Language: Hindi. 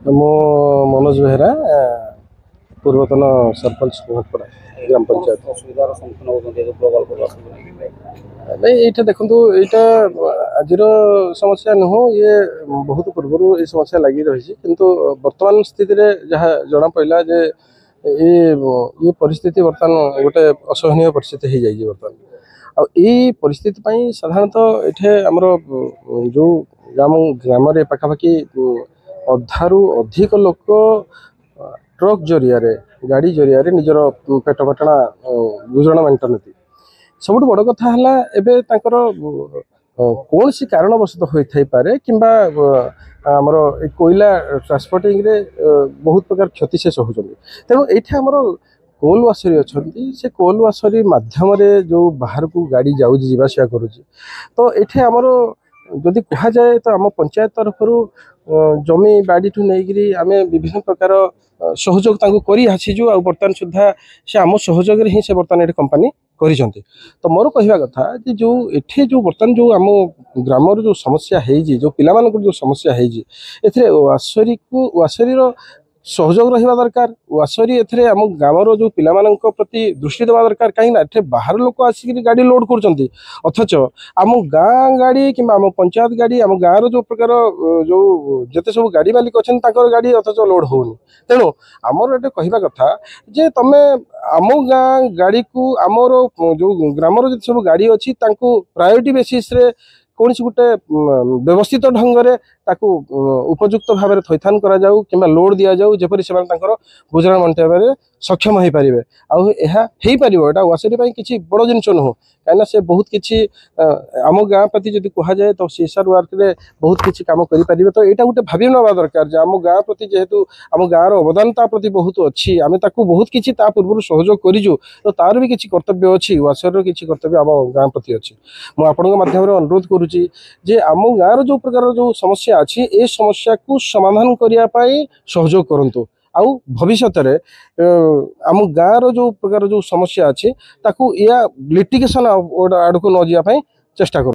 मो मनोज बेहरा पूर्वतन सरपंच नूहटपड़ा ग्राम पंचायत नहीं ये देखो यहाँ आज समस्या नुह ये बहुत पूर्व ये समस्या लगी रही किंतु वर्तमान स्थिति जहाँ जना पड़ा जे ये परिस्थिति बर्तमान गोटे असहनीय परिस्थिति हो जाए बर्तमान आई परिस्थिति साधारणतः ये आमर जो ग्राम ग्राम पाखापाखि अधारू अधिक लोक ट्रक जरिया गाड़ी जरिया निजर पेट पाटना गुजरण मेंटेन सब बड़ कथा है कौन सी कारणवश होता पारे किंबा आमर कोयला ट्रांसपोर्टिंग रे बहुत प्रकार क्षति से सहूँ तेणु ये आमर कोल वासरी अच्छा से कोल वासरी मध्यम जो बाहर को गाड़ी जावासिया करुँच तो ये आमर जदि कह जाए तो आम पंचायत तरफ जमी बाड़ी ठू नहीं आम विभिन्न प्रकार सहयोग कर बर्तमान सुधा से आम सहयोग ही से बर्तमान ये कंपनी करिसेंती तो मोर कहवा कथा जो एठे जो बर्तमान जो आम ग्राम जो समस्या है जो पिला जो समस्या है वासरी को वासरी सहयोग रहा दरकार वासरी एथरे आम ग्रामर जो पिला प्रति दृष्टि देवा दरकार कहीं बाहर लोक आसिक गाड़ी लोड कर अथच आम गाँ गाड़ी कि आम पंचायत गाड़ी आम गाँव जो प्रकार जो जिते सब गाड़ी मालिक अच्छा गाड़ी अथच लोड होनी तेणु आमर ये कहवा कथा जे तुम आम गाँ गाड़ी को आमर जो ग्रामर जो सब गाड़ी अच्छी प्रायोरिटी बेसिस रे कौन सी गोटे व्यवस्थित ढंग से उपयुक्त भाव में थैथान करा जाऊ कि लोड दि जाऊ जपरी से गुजराण मंटाइबार सक्षम हो पारे आईपार वासरी किसी बड़ जिनस नुह कहीं से बहुत किसी आम गाँ प्रति जब कह जाए तो सीएसआर वर्क रे बहुत किसी काम करें तो यहाँ गोटे भाव ना दरकार आम गाँ प्रति जेहेतु आम गाँव अवदान प्रति बहुत अच्छी आम बहुत किसी पूर्व सहयोग करूँ तो तार भी किसी कर्तव्य अच्छी वासर किसी कर्तव्य आम गाँ प्रति अच्छी मुझे आपण माध्यम अनुरोध करुँची जे आम गाँव जो प्रकार जो समस्या अच्छी ए समस्या को समाधान करने सहयोग करूँ आउ भविष्य आम गाँव जो प्रकार जो समस्या अच्छी या लिटिगेशन आड़ को न जावाई चेष्टा कर।